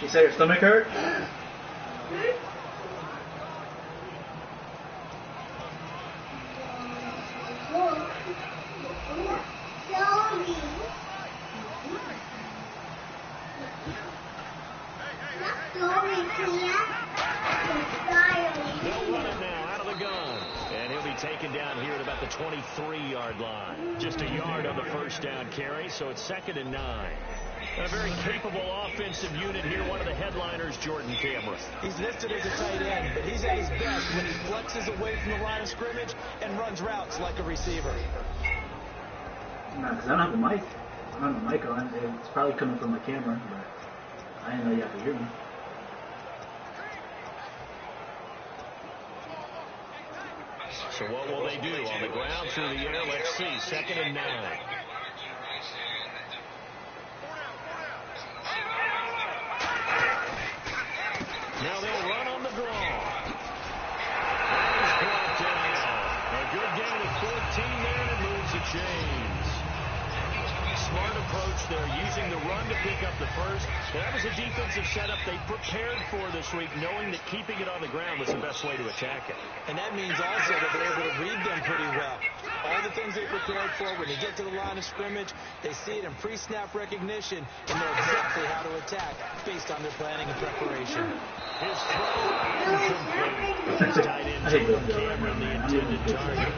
You say your stomach hurt? Taken down here at about the 23-yard line. Just a yard on the first down carry, so it's 2nd and 9. A very capable offensive unit here. One of the headliners, Jordan Cameron. He's listed as a tight end, but he's at his best when he flexes away from the line of scrimmage and runs routes like a receiver. No, because I don't have the mic. I don't have the mic on. It's probably coming from my camera, but I didn't know you have to hear me. So what will they do? On the ground, through the air, let's see. 2nd and 9. Now they'll run on the draw. That is brought down. A good gain of 14 there, and it moves the chains. Smart approach there, using the run to pick up the first. That was a defensive setup they prepared for this week, knowing that keeping it on the ground was the best way to attack it. And that means also that they're able to read them pretty well. All the things they prepared for, when they get to the line of scrimmage, they see it in pre-snap recognition and know exactly how to attack based on their planning and preparation. His throw incomplete. Tight end Jordan Cameron, the intended target.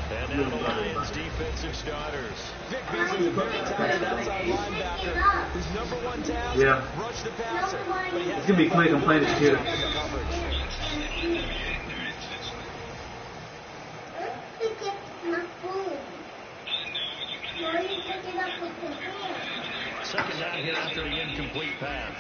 And now the Lions defensive starters. Vic Beasley's a very talented outside linebacker whose #1 task, rush the passer. But he has it's going to be quick. I'm playing it too. Second down here after the incomplete pass.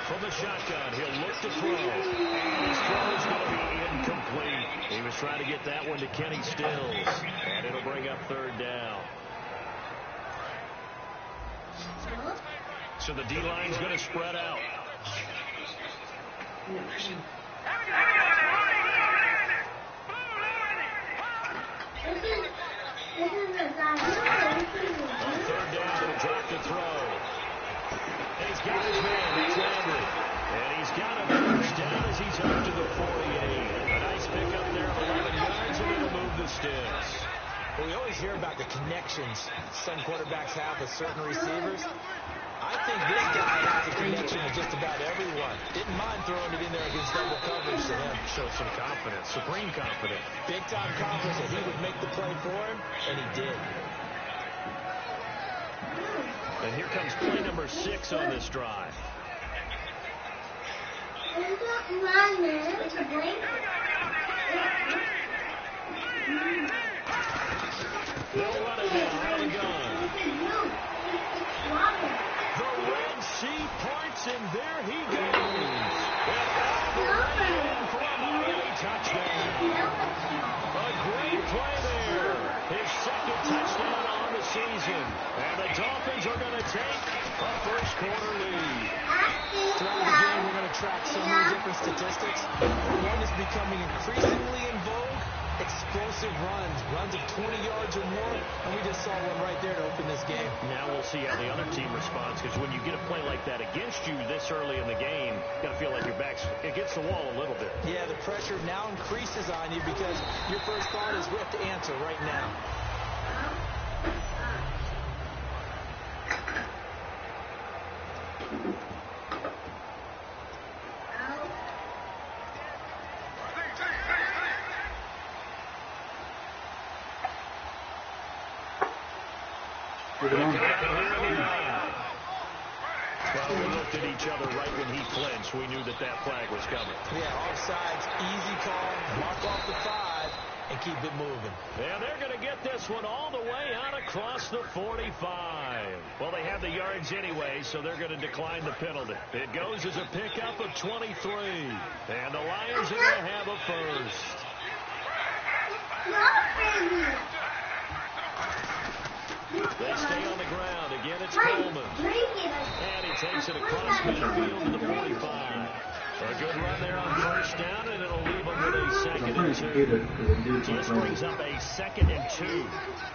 From the shotgun, he'll look to throw. And his throw is going to be incomplete. He was trying to get that one to Kenny Stills. And it'll bring up 3rd down. So the D-line's going to spread out. On 3rd down, he'll drop the throw. And he's got his man, that's Landry. And he's got a first down as he's up to the 48. A nice pickup there of 11 yards, and it'll move the sticks. Well, we always hear about the connections some quarterbacks have with certain receivers. I think this guy has a connection with just about everyone. Didn't mind throwing it in there against double coverage to him. Showed some confidence, supreme confidence. Big-time confidence that he would make the play for him, and he did. And here comes play number 6 on this drive. They'll run it now, out of gun. The Red Sea parts, and there he goes. And all the way in for a Miami touchdown. A great play there. His 2nd touchdown on the season. And the Dolphins are going to take a first-quarter lead. Throughout the game, we're going to track so many different statistics. One is becoming increasingly in vogue. Explosive runs of 20 yards or more, and we just saw one right there to open this game. Now we'll see how the other team responds, because when you get a play like that against you this early in the game, you got to feel like your back's against the wall a little bit. Yeah, the pressure now increases on you because your first thought is we have to answer right now. Put it on. Well, we looked at each other right when he flinched. We knew that flag was coming. Yeah, offsides, easy call, mark off the 5, and keep it moving. And they're going to get this one all the way out across the 45. Well, they have the yards anyway, so they're going to decline the penalty. It goes as a pickup of 23. And the Lions are going to have a first. They stay on the ground. Again, it's Coleman. And he takes it across midfield to the 45. A good run there on first down, and it'll leave them with a second and 2. So this brings up a 2nd and 2.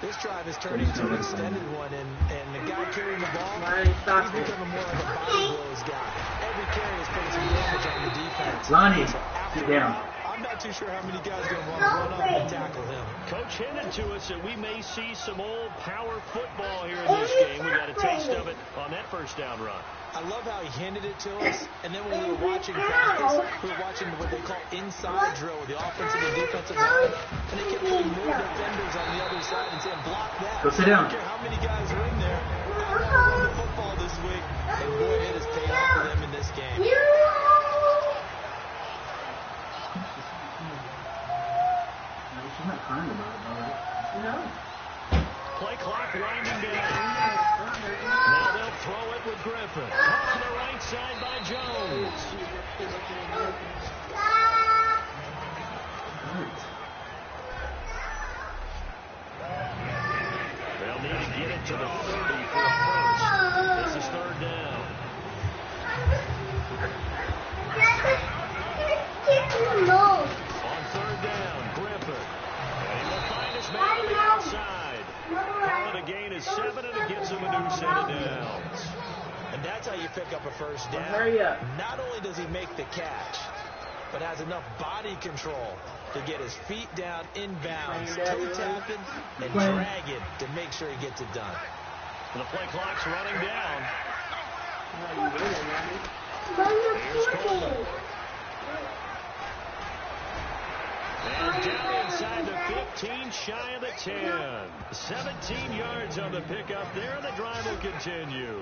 This drive is turning into an extended one, and the guy carrying the ball, he's becoming more like a body blows guy. Every carry is putting some damage on the defense. Lonnie, sit down. I'm not too sure how many guys are going to want to run up and tackle him. Coach hinted to us that we may see some old power football here in this game. We got a taste of it on that first down run. I love how he hinted it to us, and then when we were watching practice, we were watching what they call inside drill with the offensive and defensive line, and they kept putting more defenders on the other side and saying, block that. Go sit down. I don't care how many guys are in there. I want to run the football this week, and boy, it has paid off for them in this game. She's not crying about it, alright? No. Play clock winding down. Now they'll throw it with Griffin. Off to the right side by Jones. They'll need to get it to the 30 for a first. This is 3rd down. On 3rd down, Griffin. And he will find his man on the outside. Call it a gain of 7, and it gives him a new set of downs. And that's how you pick up a first down. Hurry up. Not only does he make the catch, but has enough body control to get his feet down inbounds, toe tapping, and dragging to make sure he gets it done. And the play clock's running down. Here's Coleman. And down inside the 15, shy of the 10. 17 yards on the pickup there, and the drive will continue.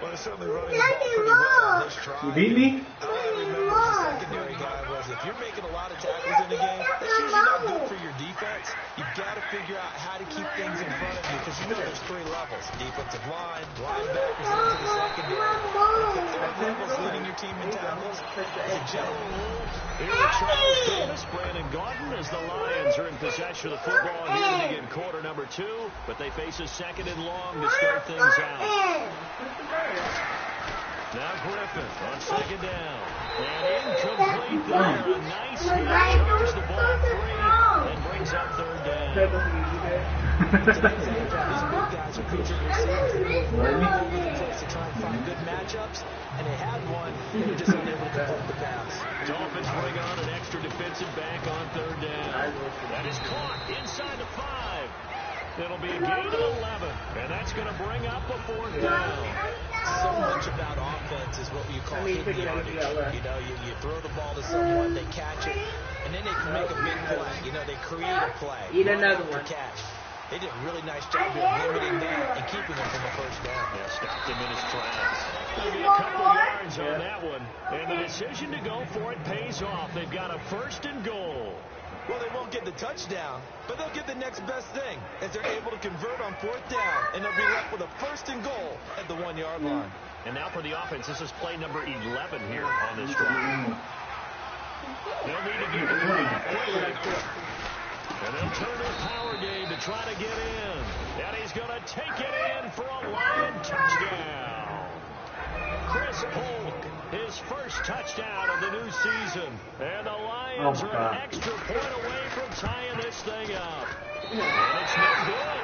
Well, they're certainly running the ball pretty well on this drive. You beat me? All I remember as a secondary guy was if you're making a lot of tackles in the game, that's usually not good for your defense. You've got to figure out how to keep things in front of you because you know there's 3 levels. Defensive line, linebackers into the secondary. The 3rd level's leading your team in tackles. As a general rule, Here are Charles Davis, Brandon Gordon, as the Lions are in possession of the football here to begin quarter number 2, but they face a 2nd and long to start things out. Now Griffin on 2nd down. And incomplete there. A nice hit. Charges the ball free and brings up 3rd down. These big guys are featured receivers. They're all over the place to try and find good matchups, and they had one, they were just unable to complete the pass. Dolphins bring on an extra defensive back on 3rd down. That is caught inside the 5. It'll be a gain of 11, and that's going to bring up a 4th down. So much about offense is what you call hidden yardage. You know, you throw the ball to someone, they catch it, and then they can make a big play. You know, they create a play. Eat another one. Catch. They did a really nice job here limiting that and keeping him from the first down. Yeah, stopped him in his tracks. There'll be a couple yards on that one, and the decision to go for it pays off. They've got a 1st and goal. Well, they won't get the touchdown, but they'll get the next best thing as they're able to convert on 4th down, and they'll be left with a 1st and goal at the 1-yard line. And now for the offense, this is play number 11 here on this drive. They'll need to get it quickly. And they'll turn their power game to try to get in. And he's going to take it in for a Lion touchdown. Chris Polk, his first touchdown of the new season. And the Lions are an extra point away from tying this thing up. And it's no good.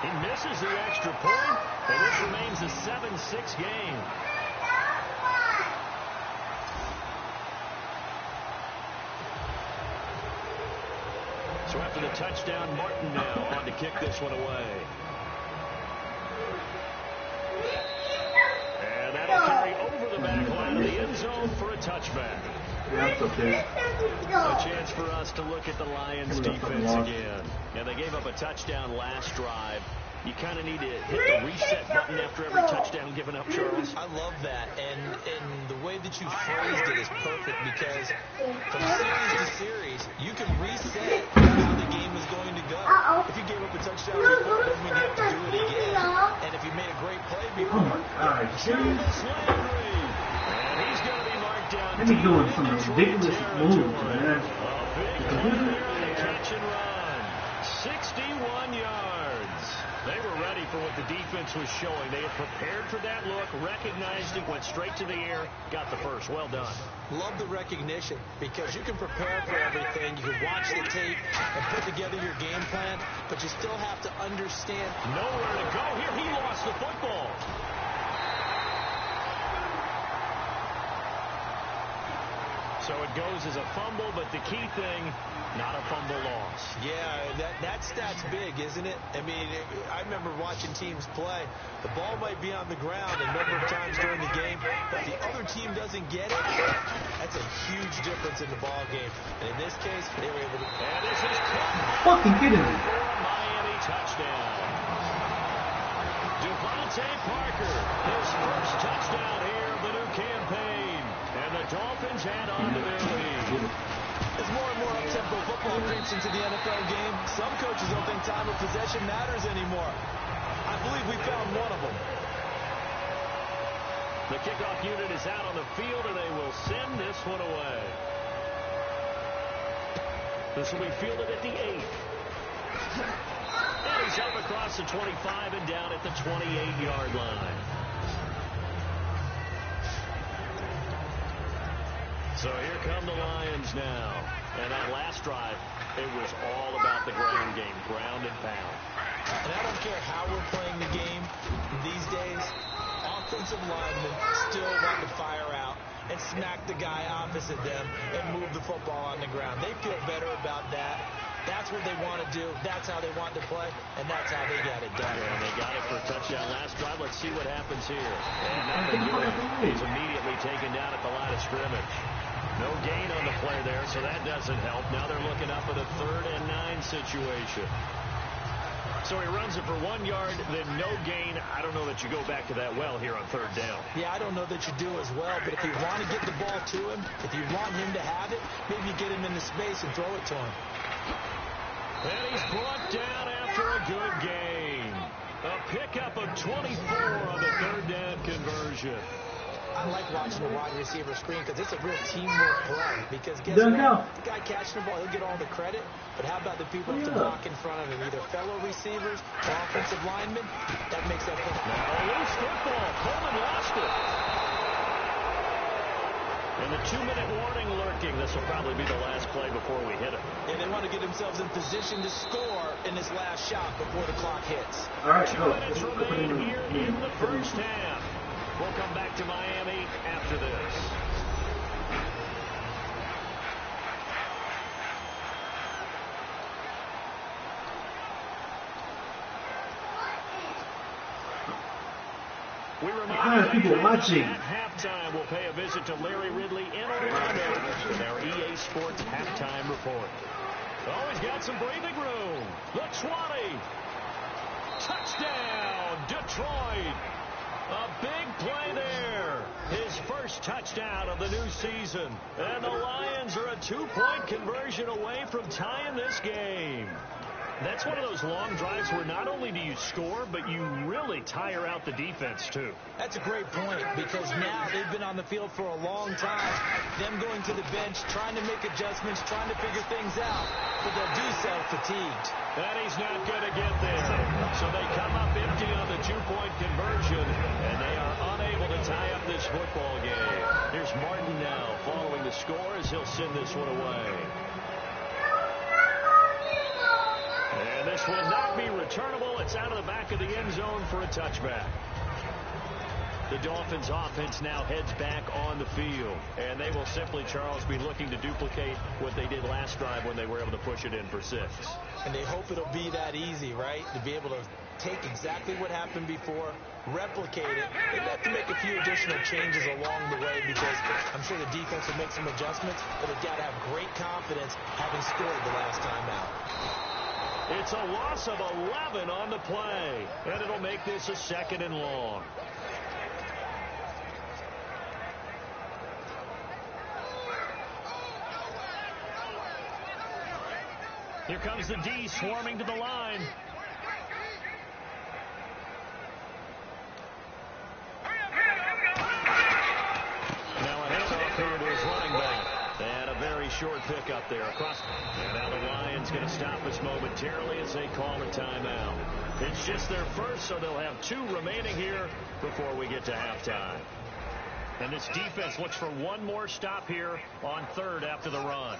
He misses the extra point, and this remains a 7-6 game. So after the touchdown, Martin now on to kick this one away. And that'll carry over the back line of the end zone for a touchback. Yeah, that's okay. A chance for us to look at the Lions defense again. Yeah, they gave up a touchdown last drive. You kind of need to hit the reset button after every touchdown given up, Charles. I love that, and the way that you phrased it is perfect because from series to series, you can reset how the game is going to go. If you gave up a touchdown before, doesn't mean you have to do it again. And if you made a great play before, Jarvis Landry. And he's going to be marked down. Let me doing some ridiculous moves, man. A big play there on the catch and run. 61 yards. They were ready for what the defense was showing. They had prepared for that look, recognized it, went straight to the air, got the first. Well done. Love the recognition because you can prepare for everything. You can watch the tape and put together your game plan, but you still have to understand. Nowhere to go here. He lost the football. So it goes as a fumble, but the key thing, not a fumble loss. Yeah, that stat's big, isn't it? I mean, I remember watching teams play. The ball might be on the ground a number of times during the game, but the other team doesn't get it. That's a huge difference in the ball game. And in this case, they were able to. And this is Fucking kidding me. for a Miami touchdown. Devontae Parker, his first touchdown here of the new campaign. And the Dolphins add on to their lead. As more and more up-tempo football creeps into the NFL game, some coaches don't think time of possession matters anymore. I believe we found one of them. The kickoff unit is out on the field, and they will send this one away. This will be fielded at the 8. And he's up across the 25 and down at the 28-yard line. So here come the Lions now. And that last drive, it was all about the ground game, ground and pound. And I don't care how we're playing the game these days, offensive linemen still want to fire out and smack the guy opposite them and move the football on the ground. They feel better about that. That's what they want to do. That's how they want to play, and that's how they got it done. And they got it for a touchdown last drive. Let's see what happens here. And nothing doing. He's immediately taken down at the line of scrimmage. No gain on the play there, so that doesn't help. Now they're looking up at a 3rd and 9 situation. So he runs it for 1 yard, then no gain. I don't know that you go back to that well here on 3rd down. Yeah, I don't know that you do as well, but if you want to get the ball to him, if you want him to have it, maybe get him into space and throw it to him. And he's brought down after a good gain. A pickup of 24 on the 3rd down conversion. I like watching the wide receiver screen because it's a real teamwork play. Because guess what? The guy catching the ball, he'll get all the credit. But how about the people to block in front of him, either fellow receivers or offensive linemen? That makes that play. Now a loose football. Coleman lost it. And the 2-minute warning lurking. This will probably be the last play before we hit it. And they want to get themselves in position to score in this last shot before the clock hits. All right, 2 minutes remain here in the first half. We'll come back to Miami after this. We remind people watching. At halftime, we'll pay a visit to Larry Ridley in Orlando in our EA Sports halftime report. Oh, he's got some breathing room. The 20. Touchdown, Detroit. A big play there. His first touchdown of the new season. And the Lions are a 2-point conversion away from tying this game. That's one of those long drives where not only do you score, but you really tire out the defense, too. That's a great point because now they've been on the field for a long time. Them going to the bench, trying to make adjustments, trying to figure things out. But they'll do so fatigued. And he's not going to get there. So they come up empty on the 2-point conversion, and they are unable to tie up this football game. Here's Martin now following the score as he'll send this one away. And this will not be returnable. It's out of the back of the end zone for a touchback. The Dolphins offense now heads back on the field. And they will simply, Charles, be looking to duplicate what they did last drive when they were able to push it in for 6. And they hope it'll be that easy, right? To be able to take exactly what happened before, replicate it. They have to make a few additional changes along the way because I'm sure the defense will make some adjustments, but they've got to have great confidence having scored the last time out. It's a loss of 11 on the play, and it'll make this a 2nd and long. Here comes the D swarming to the line. Now a handoff here to his running back. And a very short pickup there across. And now the Lions going to stop us momentarily as they call a timeout. It's just their first, so they'll have 2 remaining here before we get to halftime. And this defense looks for one more stop here on 3rd after the run.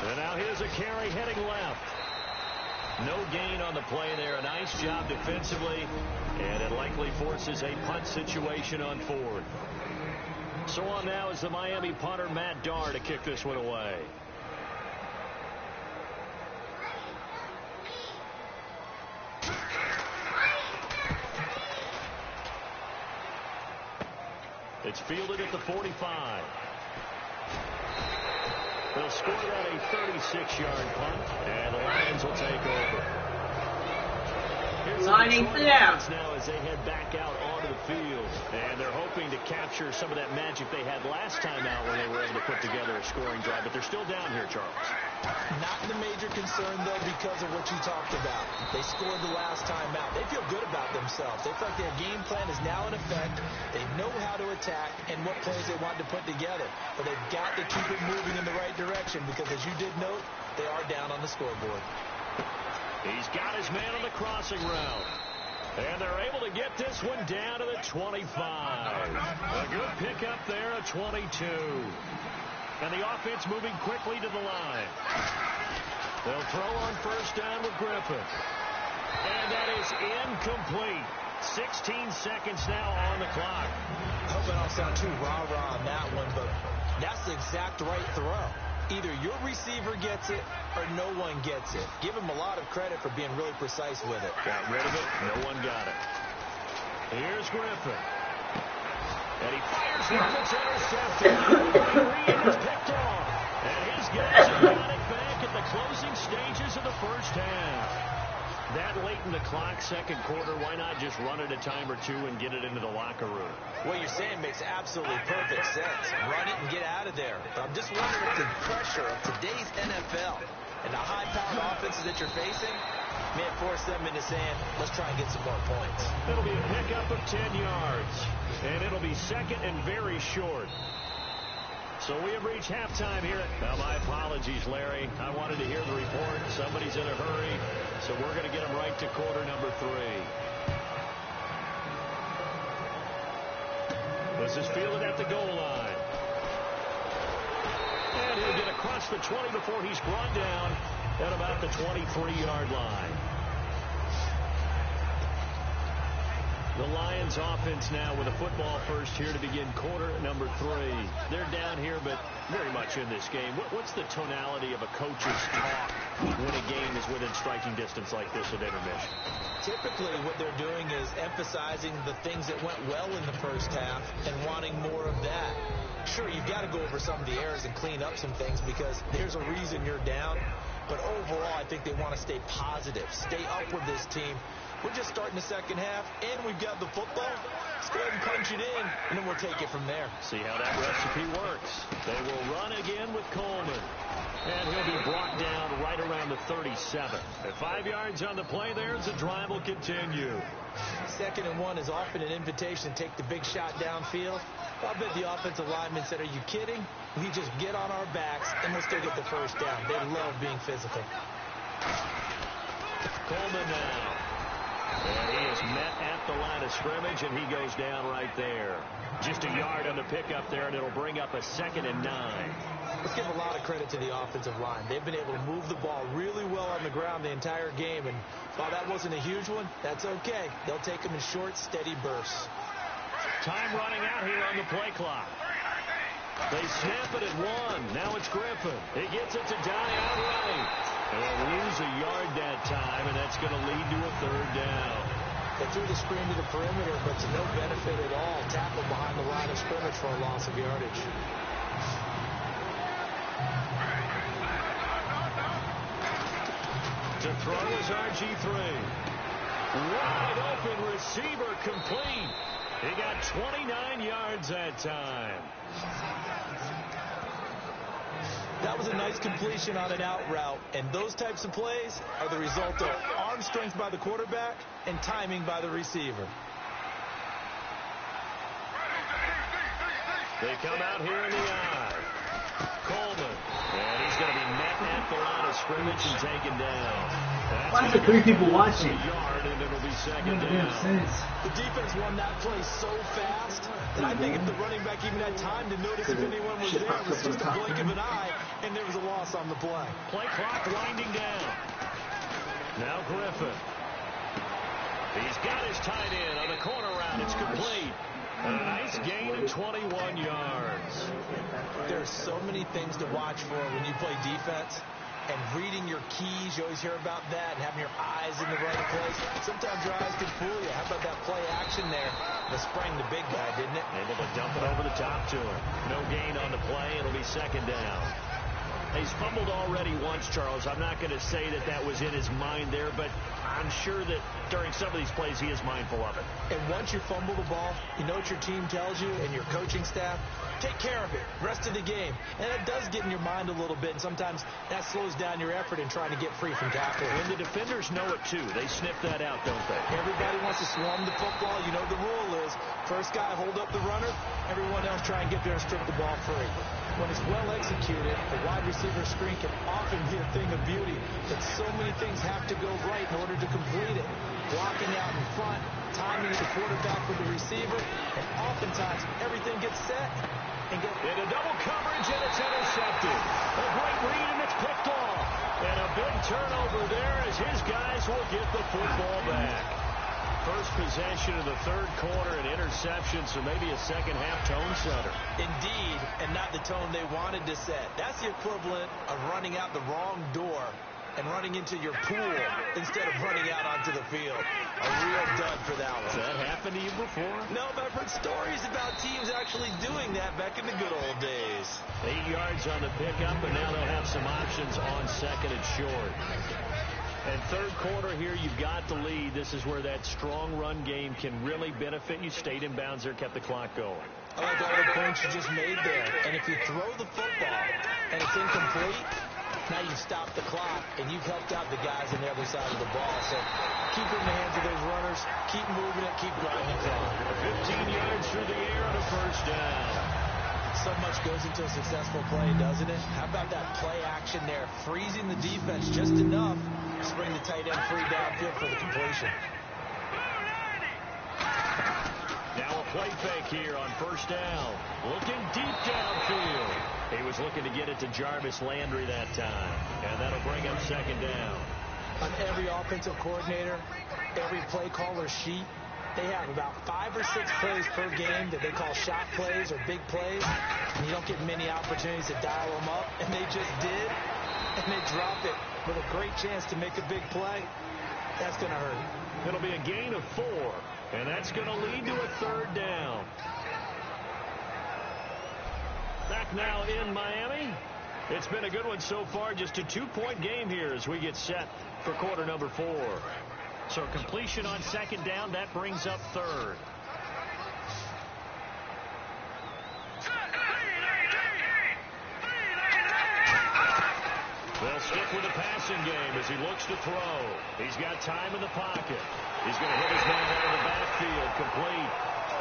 And now here's a carry heading left. No gain on the play there. A nice job defensively. And it likely forces a punt situation on 4th. So on now is the Miami punter, Matt Darr, to kick this one away. It's fielded at the 45. They'll score that a 36-yard punt, and the Lions will take over. Here's Lining there. Now as they head back out onto the field, and they're hoping to capture some of that magic they had last time out when they were able to put together a scoring drive, but they're still down here, Charles. Not the major concern, though, because of what you talked about. They scored the last time out. They feel good about themselves. They feel like their game plan is now in effect. They know how to attack and what plays they want to put together. But they've got to keep it moving in the right direction because, as you did note, they are down on the scoreboard. He's got his man on the crossing route. And they're able to get this one down to the 25. A good pickup there at 22. And the offense moving quickly to the line. They'll throw on first down with Griffin. And that is incomplete. 16 seconds now on the clock. I hope I don't sound too rah-rah on that one, but that's the exact right throw. Either your receiver gets it or no one gets it. Give him a lot of credit for being really precise with it. Got rid of it. No one got it. Here's Griffin. And he fires one that's intercepted. Reed is picked off. And his guys have got it back at the closing stages of the first half. That late in the clock, second quarter, why not just run it a time or 2 and get it into the locker room? What you're saying makes absolutely perfect sense. Run it and get out of there. But I'm just wondering if the pressure of today's NFL and the high-powered offenses that you're facing may have forced them into saying, let's try and get some more points. It'll be a pickup of 10 yards. And it'll be second and very short. So we have reached halftime here. Now, my apologies, Larry. I wanted to hear the report. Somebody's in a hurry. So we're going to get him right to quarter number 3. This is fielded at the goal line. And he'll get across the 20 before he's brought down at about the 23-yard line. The Lions offense now with a football first here to begin quarter number 3. They're down here, but very much in this game. What's the tonality of a coach's talk when a game is within striking distance like this at intermission? Typically, what they're doing is emphasizing the things that went well in the first half and wanting more of that. Sure, you've got to go over some of the errors and clean up some things because there's a reason you're down. But overall, I think they want to stay positive, stay up with this team. We're just starting the second half, and we've got the football. Let's go ahead and punch it in, and then we'll take it from there. See how that recipe works. They will run again with Coleman. And he'll be brought down right around the 37. At 5 yards on the play there, the drive will continue. 2nd and 1 is often an invitation to take the big shot downfield. I bet the offensive lineman said, are you kidding? We just get on our backs, and we'll still get the first down. They love being physical. Coleman now. And he is met at the line of scrimmage, and he goes down right there. Just a yard on the pickup there, and it'll bring up a 2nd and 9. Let's give a lot of credit to the offensive line. They've been able to move the ball really well on the ground the entire game, and while that wasn't a huge one, that's okay. They'll take them in short, steady bursts. Time running out here on the play clock. They snap it at 1. Now it's Griffin. He gets it to die outright. They'll lose a yard that time, and that's going to lead to a 3rd down. They threw the screen to the perimeter, but to no benefit at all. Tackled behind the line of scrimmage for a loss of yardage. To throw is RG3. Wide open receiver complete. He got 29 yards that time. That was a nice completion on an out route, and those types of plays are the result of arm strength by the quarterback and timing by the receiver. They come out here in the I. Coleman. And he's going to be met at the line of scrimmage and taken down. Why is there 3 people watching? Yard, and it'll be second Doesn't down. make sense. The defense won that play so fast that I think if the running back even had time to notice if anyone was there, it was just a blink of an eye, and there was a loss on the play. Play clock winding down. Now Griffin. He's got his tight end on the corner route. It's complete. A nice gain of 21 yards. There are so many things to watch for when you play defense. And reading your keys, you always hear about that, and having your eyes in the right place. Sometimes your eyes can fool you. How about that play action there? That sprang the big guy, didn't it? Able to dump it over the top to him. No gain on the play. It'll be second down. He's fumbled already once, Charles. I'm not going to say that that was in his mind there, but I'm sure that during some of these plays he is mindful of it. And once you fumble the ball, you know what your team tells you and your coaching staff? Take care of it. Rest of the game. And it does get in your mind a little bit, and sometimes that slows down your effort in trying to get free from tackling. And the defenders know it, too. They sniff that out, don't they? Everybody wants to swarm the football. You know the rule is first guy hold up the runner, everyone else try and get there and strip the ball free. When it's well executed, the wide receiver screen can often be a thing of beauty, but so many things have to go right in order to complete it. Blocking out in front, timing the quarterback with the receiver, and oftentimes everything gets set and get into double coverage, and it's intercepted. A great read, and it's picked off. And a big turnover there as his guys will get the football back. First possession of the third quarter, an interception, so maybe a second-half tone setter. Indeed, and not the tone they wanted to set. That's the equivalent of running out the wrong door and running into your pool instead of running out onto the field. A real dud for that one. Has that happened to you before? No, but I've heard stories about teams actually doing that back in the good old days. 8 yards on the pickup, and now they'll have some options on second and short. And third quarter here, you've got the lead. This is where that strong run game can really benefit you. Stayed in bounds there, kept the clock going. I like all the points you just made there. And if you throw the football and it's incomplete, now you've stopped the clock and you've helped out the guys on the other side of the ball. So keep it in the hands of those runners. Keep moving it. Keep grinding the clock. 15 yards through the air on a first down. So much goes into a successful play, doesn't it? How about that play action there? Freezing the defense just enough to bring the tight end free downfield for the completion. Now a play fake here on first down. Looking deep downfield. He was looking to get it to Jarvis Landry that time. And that'll bring up second down. On every offensive coordinator, every play caller sheet, they have about 5 or 6 plays per game that they call shot plays or big plays. And you don't get many opportunities to dial them up. And they just did. And they drop it with a great chance to make a big play. That's going to hurt. It'll be a gain of 4. And that's going to lead to a third down. Back now in Miami. It's been a good one so far. Just a 2-point game here as we get set for quarter number 4. So completion on second down, that brings up third. They'll stick with the passing game as he looks to throw. He's got time in the pocket. He's going to hit his man out of the backfield, complete.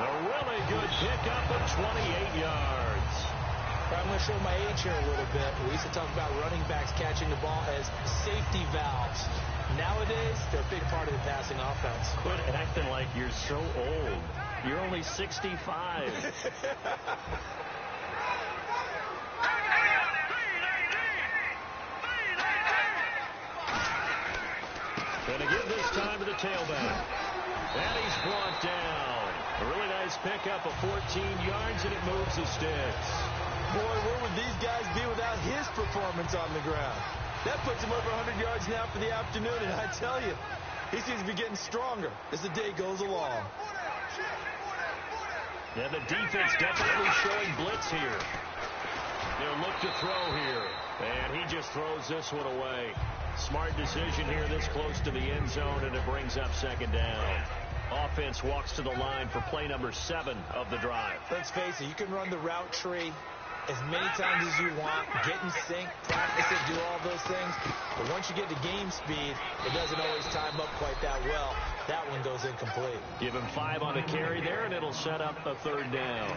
A really good pickup of 28 yards. I'm going to show my age here a little bit. We used to talk about running backs catching the ball as safety valves. Nowadays, they're a big part of the passing offense. Quit acting like you're so old. You're only 65. Going to give this time to the tailback. And he's brought down. A really nice pickup of 14 yards, and it moves the sticks. Boy, where would these guys be without his performance on the ground? That puts him over 100 yards now for the afternoon, and I tell you, he seems to be getting stronger as the day goes along. Yeah, the defense definitely showing blitz here. They'll look to throw here, and he just throws this one away. Smart decision here this close to the end zone, and it brings up second down. Offense walks to the line for play number 7 of the drive. Let's face it, you can run the route tree as many times as you want, get in sync, practice it, do all those things. But once you get to game speed, it doesn't always time up quite that well. That one goes incomplete. Give him 5 on the carry there, and it'll set up a third down.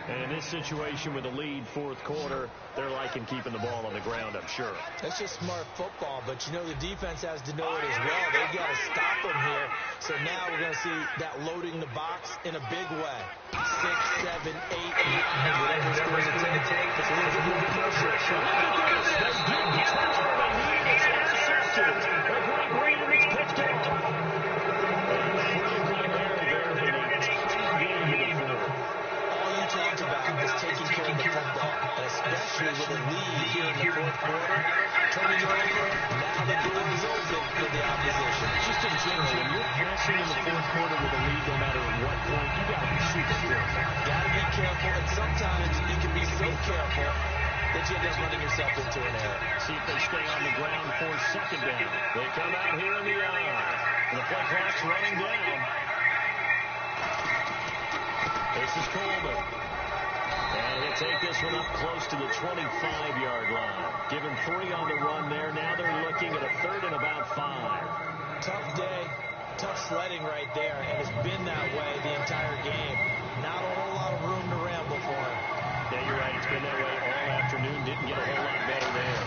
And in this situation with a lead, fourth quarter, they're liking keeping the ball on the ground, I'm sure. That's just smart football, but you know the defense has to know it as well. They've got to stop them here. So now we're going to see that loading the box in a big way. 6, 7, 8, 9, whatever it's going to take. It's a little bit more pressure. Look at this. They get the turnover they need. It's intercepted. A great read, and it's picked off. A critical error there for the tight game of the fourth. All you talked about is taking care of the football, and especially with a lead here in the fourth quarter, turning it over, now the door is open for the opposition. Just in general, when you're passing in the fourth quarter with a lead, no matter what point, you got to be super careful. Got to be careful, and sometimes you can be so careful that you end up running yourself into an error. See if they stay on the ground for second down. They come out here in the eye. The play clock's running down. This is Coleman. And he'll take this one up close to the 25-yard line. Give him 3 on the run there. Now they're looking at a third and about 5. Tough day, tough sledding right there, and it's been that way the entire game. Not a whole lot of room to ramble for him. Yeah, you're right. It's been that way all afternoon. Didn't get a whole lot better there.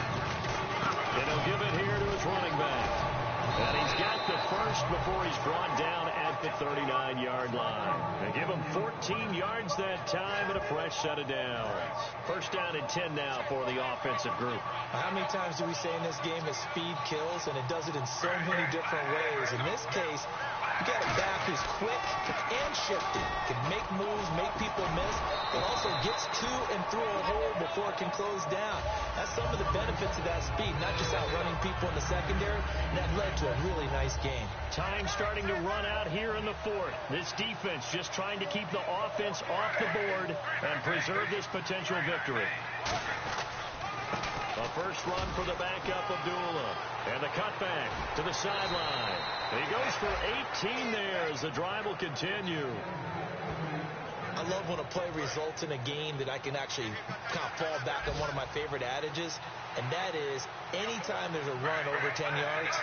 And he'll give it here to his running back. And he's got the first before he's brought down at the 39-yard line. They give him 14 yards that time and a fresh set of downs. First down and 10 now for the offensive group. How many times do we say in this game that speed kills, and it does it in so many different ways? In this case, you got a back who's quick and shifty, can make moves, make people miss, but also gets to and through a hole before it can close down. That's some of the benefits of that speed, not just outrunning people in the secondary. And that led to a really nice game. Time starting to run out here in the fourth. This defense just trying to keep the offense off the board and preserve this potential victory. A first run for the backup, Abdullah. And the cutback to the sideline. He goes for 18 there as the drive will continue. I love when a play results in a game that I can actually kind of fall back on one of my favorite adages, and that is anytime there's a run over 10 yards,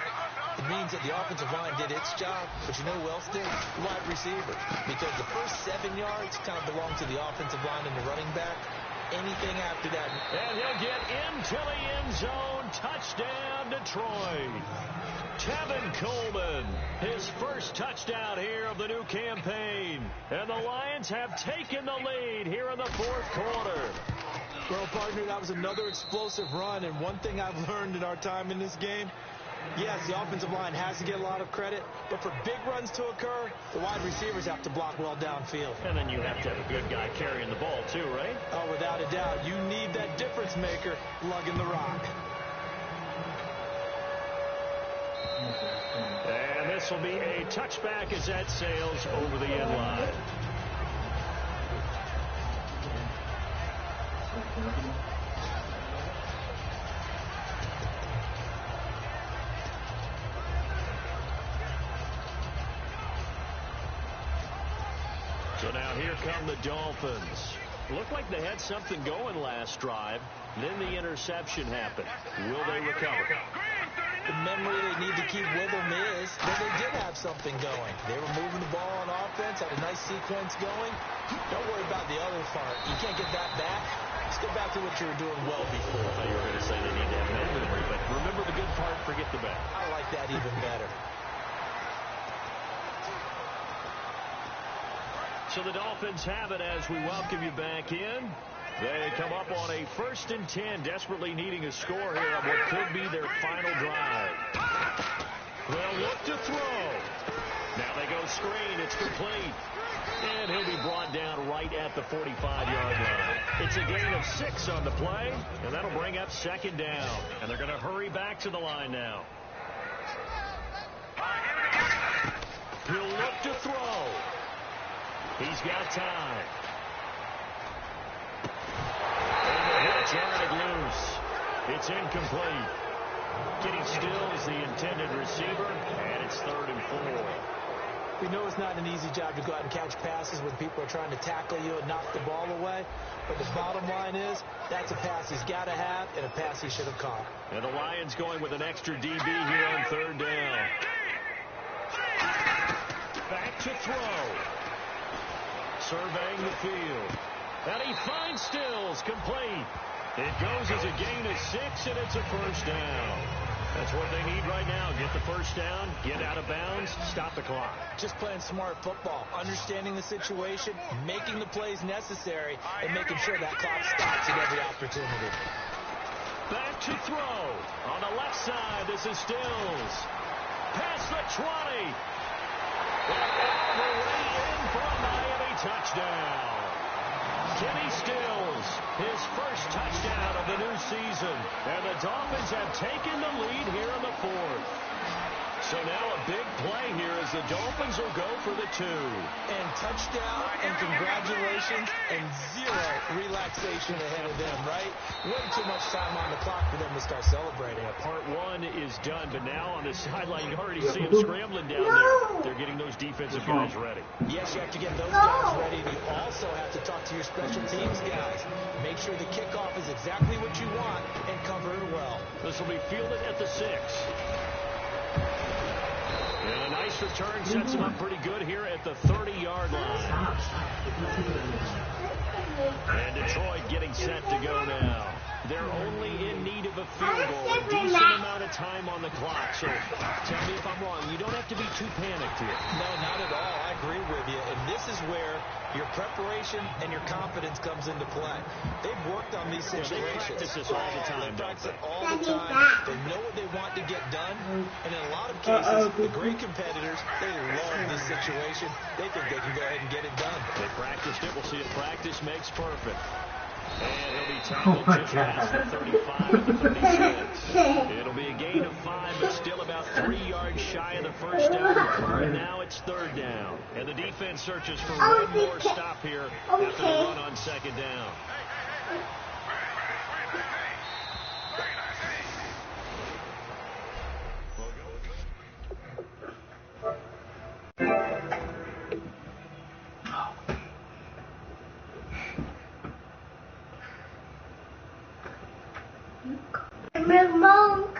it means that the offensive line did its job, but you know who else did? The wide receiver. Because the first 7 yards kind of belong to the offensive line and the running back. Anything after that. And he'll get into the end zone. Touchdown, Detroit. Tevin Coleman, his first touchdown here of the new campaign. And the Lions have taken the lead here in the fourth quarter. Well, partner, that was another explosive run. And one thing I've learned in our time in this game, yes, the offensive line has to get a lot of credit, but for big runs to occur, the wide receivers have to block well downfield. And then you have to have a good guy carrying the ball too, right? Oh, without a doubt. You need that difference maker lugging the rock. And this will be a touchback as that sails over the end line. So now here come the Dolphins. Looked like they had something going last drive. Then the interception happened. Will they recover? The memory they need to keep with them is that they did have something going. They were moving the ball on offense, had a nice sequence going. Don't worry about the other part. You can't get that back. Let's go back to what you were doing well before. I thought you were going to say they need to have memory, but remember the good part, forget the bad. I like that even better. So the Dolphins have it as we welcome you back in. They come up on a 1st and 10, desperately needing a score here on what could be their final drive. They'll look to throw. Now they go screen. It's complete. And he'll be brought down right at the 45-yard line. It's a gain of 6 on the play, and that'll bring up second down. And they're going to hurry back to the line now. He'll look to throw. He's got time. Jarred loose. It's incomplete. Getting still is the intended receiver, and it's 3rd and 4. We know it's not an easy job to go out and catch passes when people are trying to tackle you and knock the ball away. But the bottom line is, that's a pass he's got to have and a pass he should have caught. And the Lions going with an extra DB here on 3rd down. Back to throw. Surveying the field. And he finds Stills, complete. It goes as a gain of 6, and it's a first down. That's what they need right now. Get the first down, get out of bounds, stop the clock. Just playing smart football, understanding the situation, making the plays necessary, and making sure that clock stops at every opportunity. Back to throw. On the left side, this is Stills. Past the 20. And all the way in for a Miami touchdown. Kenny Stills, his first touchdown of the new season. And the Dolphins have taken the lead here in the fourth. So now a big play here as the Dolphins will go for the 2. And touchdown and congratulations and zero relaxation ahead of them, right? Way too much time on the clock for them to start celebrating. Part 1 is done, but now on the sideline you already see them scrambling down there. They're getting those defensive guys ready. Yes, you have to get those guys ready. And you also have to talk to your special teams guys. Make sure the kickoff is exactly what you want and cover it well. This will be fielded at the 6. And a nice return sets him up pretty good here at the 30-yard line. And Detroit getting set to go now. They're only in need of a field goal, a decent amount of time on the clock. So tell me if I'm wrong. You don't have to be too panicked here. No, not at all. I agree with you. And this is where your preparation and your confidence comes into play. They've worked on these situations. They practice this all the time. They practice it all the time. They know what they want to get done. And in a lot of cases, the great competitors, they love this situation. They think they can go ahead and get it done. They practiced it. We'll see if practice makes perfect. And he'll be tackled just past the 35 at the 36. It'll be a gain of 5, but still about 3 yards shy of the first down. And now it's 3rd down. And the defense searches for one more stop here after the run on 2nd down. Monk.